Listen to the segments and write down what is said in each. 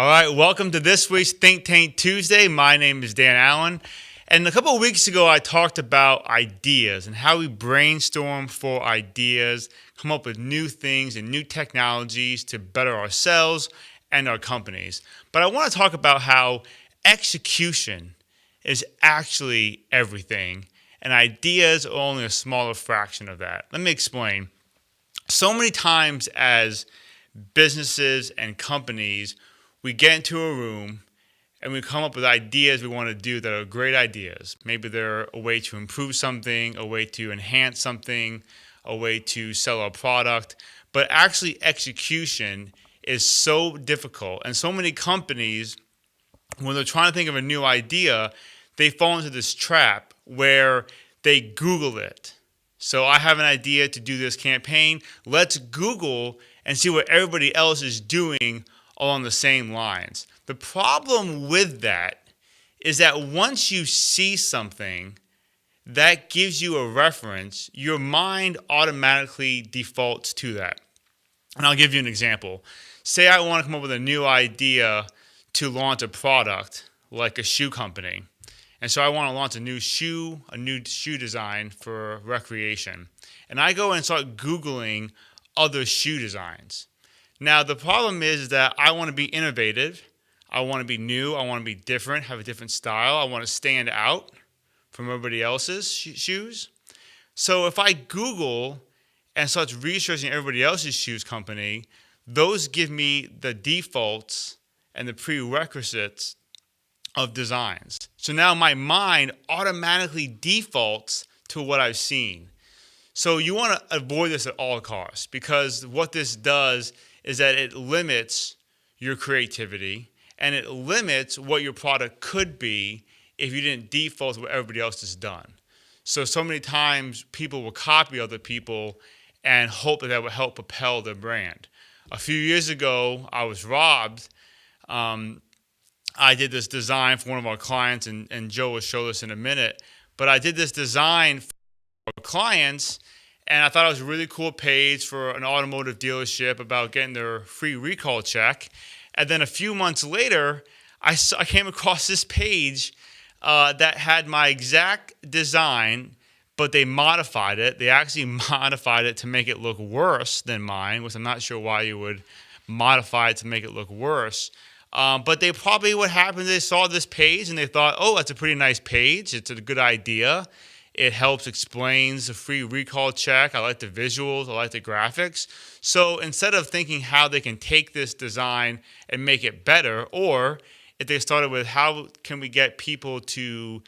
All right, welcome to this week's Think Tank Tuesday. My name is Dan Allen. And a couple of weeks ago, I talked about ideas and how we brainstorm for ideas, come up with new things and new technologies to better ourselves and our companies. But I want to talk about how execution is actually everything, and ideas are only a smaller fraction of that. Let me explain. So many times as businesses and companies, we get into a room and we come up with ideas we want to do that are great ideas. Maybe they're a way to improve something, a way to enhance something, a way to sell our product. But actually, execution is so difficult. And so many companies, when they're trying to think of a new idea, they fall into this trap where they Google it. So I have an idea to do this campaign. Let's Google and see what everybody else is doing along the same lines. The problem with that is that once you see something that gives you a reference, your mind automatically defaults to that. And I'll give you an example. Say I want to come up with a new idea to launch a product like a shoe company. And so I want to launch a new shoe design for recreation. And I go and start Googling other shoe designs. Now, the problem is that I want to be innovative. I want to be new. I want to be different, have a different style. I want to stand out from everybody else's shoes. So if I Google and start researching everybody else's shoes company, those give me the defaults and the prerequisites of designs. So now my mind automatically defaults to what I've seen. So you want to avoid this at all costs, because what this does is that it limits your creativity and it limits what your product could be if you didn't default to what everybody else has done. So many times people will copy other people and hope that that will help propel their brand. A few years ago, I was robbed. I did this design for one of our clients, and Joe will show this in a minute, but I did this design for our clients, and I thought it was a really cool page for an automotive dealership about getting their free recall check. And then a few months later, I came across this page that had my exact design, but they modified it. They actually modified it to make it look worse than mine, which I'm not sure why you would modify it to make it look worse. But they probably, what happened, they saw this page and they thought, oh, that's a pretty nice page. It's a good idea. It helps explains the free recall check. I like the visuals. I like the graphics. So instead of thinking how they can take this design and make it better, or if they started with how can we get people to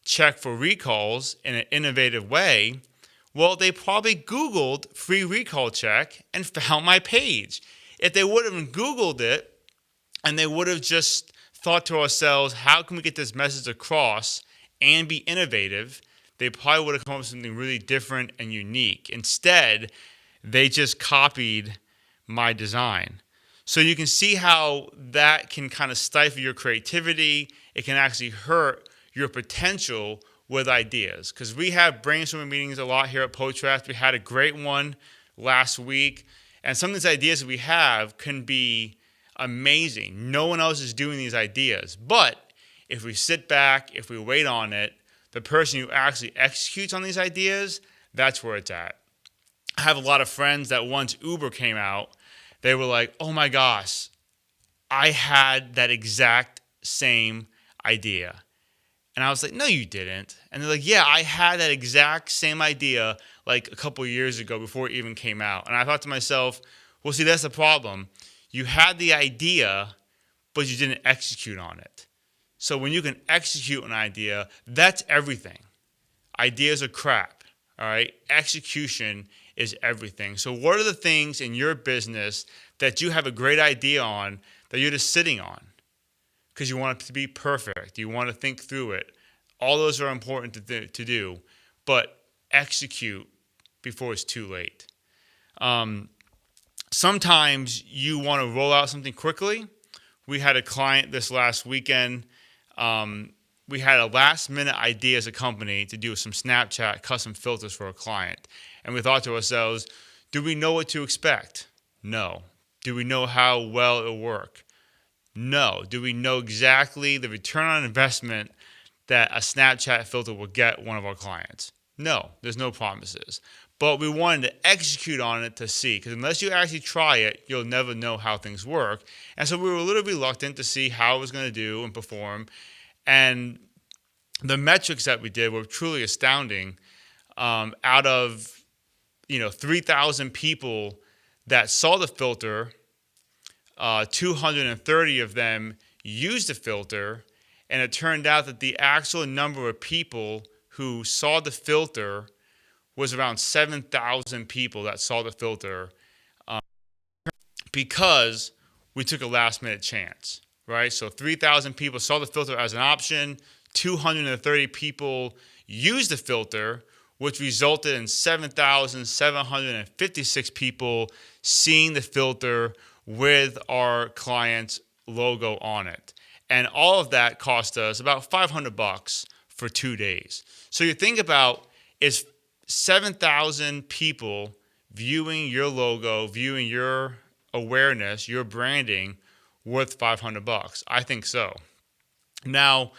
check for recalls in an innovative way, well, they probably Googled free recall check and found my page. If they would have Googled it and they would have just thought to ourselves, how can we get this message across and be innovative, they probably would have come up with something really different and unique. Instead, they just copied my design. So you can see how that can kind of stifle your creativity. It can actually hurt your potential with ideas. Because we have brainstorming meetings a lot here at Potraft. We had a great one last week. And some of these ideas that we have can be amazing. No one else is doing these ideas. But if we sit back, if we wait on it, the person who actually executes on these ideas, that's where it's at. I have a lot of friends that once Uber came out, they were like, oh my gosh, I had that exact same idea. And I was like, no, you didn't. And they're like, yeah, I had that exact same idea like a couple of years ago before it even came out. And I thought to myself, well, see, that's the problem. You had the idea, but you didn't execute on it. So when you can execute an idea, that's everything. Ideas are crap, all right? Execution is everything. So what are the things in your business that you have a great idea on that you're just sitting on because you want it to be perfect? You want to think through it. All those are important to do, but execute before it's too late. Sometimes you want to roll out something quickly. We had a client this last weekend. We had a last-minute idea as a company to do some Snapchat custom filters for a client. And we thought to ourselves, do we know what to expect? No. Do we know how well it'll work? No. Do we know exactly the return on investment that a Snapchat filter will get one of our clients? No, there's no promises. But we wanted to execute on it to see, because unless you actually try it, you'll never know how things work. And so we were a little reluctant to see how it was going to do and perform. And the metrics that we did were truly astounding. Out of 3,000 people that saw the filter, 230 of them used the filter, and it turned out that the actual number of people who saw the filter was around 7,000 people that saw the filter, because we took a last-minute chance, right? So 3,000 people saw the filter as an option, 230 people used the filter, which resulted in 7,756 people seeing the filter with our client's logo on it. And all of that cost us about $500 for 2 days. So you think about, is 7,000 people viewing your logo, viewing your awareness, your branding, worth $500? I think so. Now,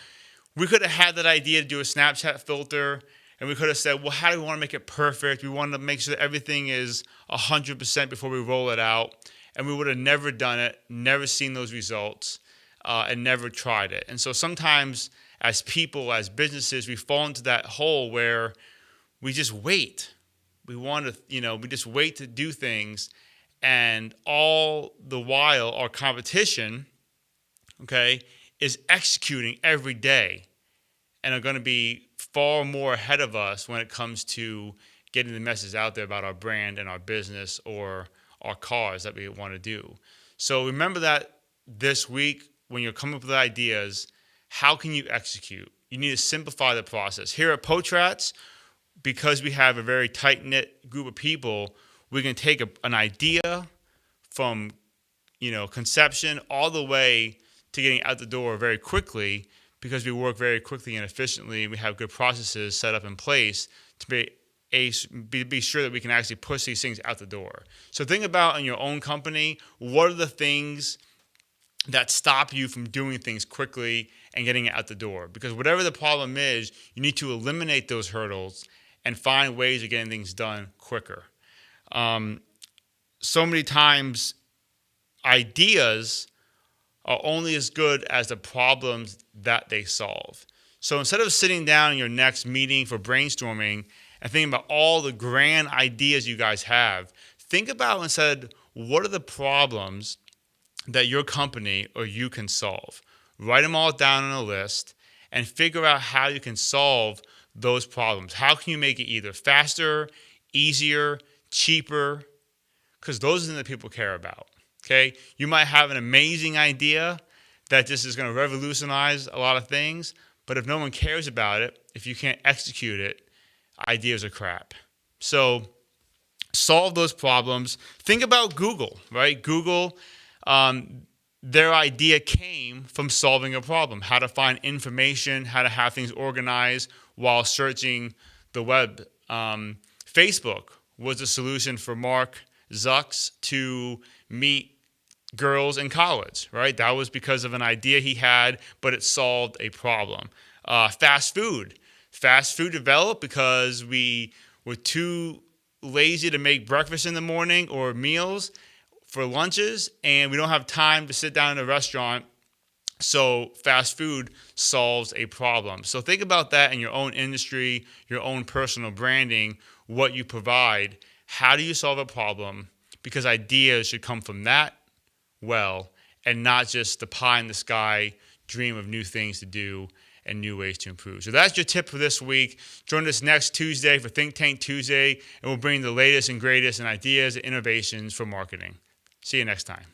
we could have had that idea to do a Snapchat filter, and we could have said, well, how do we want to make it perfect? We want to make sure that everything is 100% before we roll it out. And we would have never done it, never seen those results, and never tried it. And so sometimes as people, as businesses, we fall into that hole where we just wait. We want to, we just wait to do things. And all the while, our competition, is executing every day and are going to be far more ahead of us when it comes to getting the message out there about our brand and our business or our cause that we want to do. So remember that this week when you're coming up with ideas, how can you execute? You need to simplify the process. Here at Potrats, because we have a very tight-knit group of people, we can take an idea from conception all the way to getting out the door very quickly, because we work very quickly and efficiently. We have good processes set up in place to be sure that we can actually push these things out the door. So think about in your own company, what are the things that stop you from doing things quickly and getting it out the door? Because whatever the problem is, you need to eliminate those hurdles and find ways of getting things done quicker. So many times, ideas are only as good as the problems that they solve. So instead of sitting down in your next meeting for brainstorming and thinking about all the grand ideas you guys have, think about instead, what are the problems that your company or you can solve? Write them all down on a list and figure out how you can solve those problems. How can you make it either faster, easier, cheaper? Because those are the things that people care about. Okay, you might have an amazing idea that just is going to revolutionize a lot of things, but if no one cares about it, if you can't execute it, ideas are crap. So solve those problems. Think about Google, right? Google, their idea came from solving a problem, how to find information, how to have things organized while searching the web. Facebook was a solution for Mark Zucks to meet girls in college, right? That was because of an idea he had, but it solved a problem. Fast food developed because we were too lazy to make breakfast in the morning or meals for lunches, and we don't have time to sit down in a restaurant. So fast food solves a problem. So think about that in your own industry, your own personal branding, what you provide. How do you solve a problem? Because ideas should come from that and not just the pie in the sky dream of new things to do and new ways to improve. So that's your tip for this week. Join us next Tuesday for Think Tank Tuesday, and we'll bring the latest and greatest in ideas and innovations for marketing. See you next time.